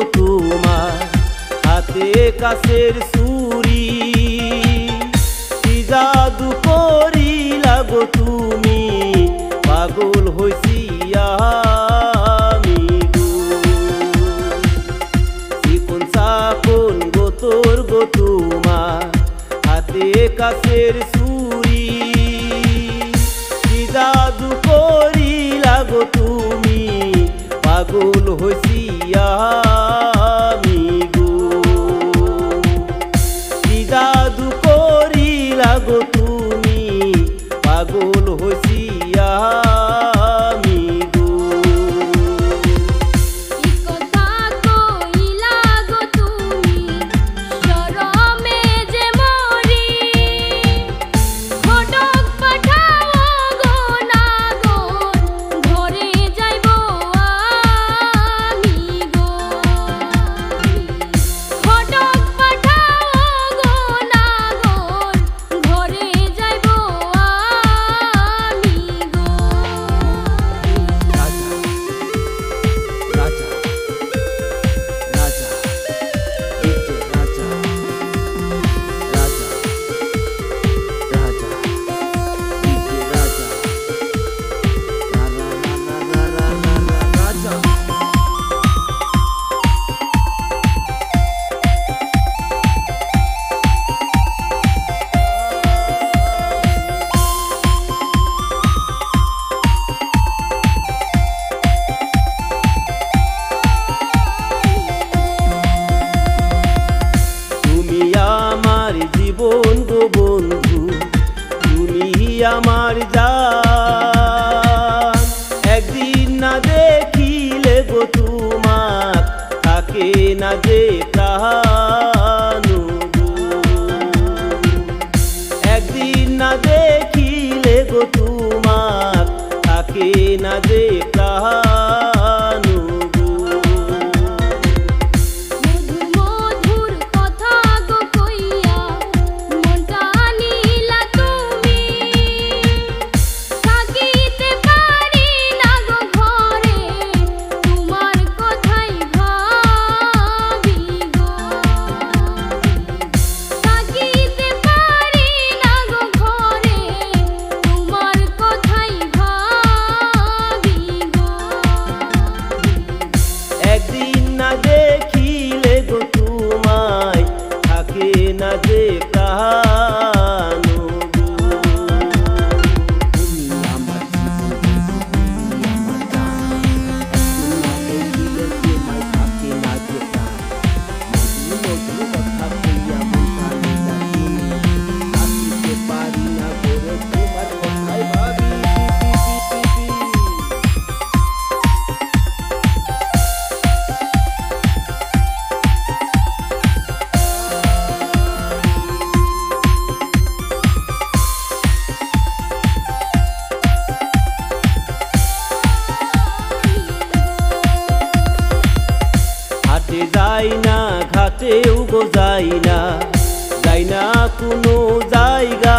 গো তোমার হাতে কাছের চুরি, কি জাদু করিলা গো তুমি, পাগল হইছি আমি গো। চিকন চাকন গোতর গো তোমার হাতে কাছের চুরি, কি জাদু করিলা গো তুমি, পাগল হইছি আমি গো। কি জাদু করিলা গো তুমি, পাগল হইছি আমি গো। কি কথা কইলা গো তুমি, শরমে যে মরি, ঘটক পাঠাও গো নাগর, ঘরে যাইবো আমি গো। ঘটক পাঠাও গো নাগর, ঘরে যাইবো আমি গো। রাজা রাজা বিট্টু রাজা রাজা রাজা বিট্টু রাজা রাজা। তুমি আমার জীবন গো বন্ধু, তুমি আমার জান, একদিন না দেখিলে গো তোমার থাকে না যে প্রাণ গো। একদিন না দেখিলে গো তোমার থাকে না যে প্রাণ গো। মধুর মধুর কথা গো কইয়া মনটা নিলা তুমি, থাকিতে পারি না গো ঘরে, তোমার কথাই ভাবি গো। থাকিতে পারি না গো ঘরে, তোমার কথাই ভাবি গো। একদিন না দেখিলে গো তোমায় থাকে না যে প্রাণ গো। তুমি আমার জীবন, তুমি আমার প্রাণ, একদিন না দেখিলে তোমায় থাকে না যে প্রাণ। মধুর মধুর কথা কইয়া মনটা নিলা তুমি, থাকিতে পারি না গো রে, তোমার কথাই ভাবি। হাটে যাই না ঘাটেও গো যাই না, যাই না কোনো জায়গা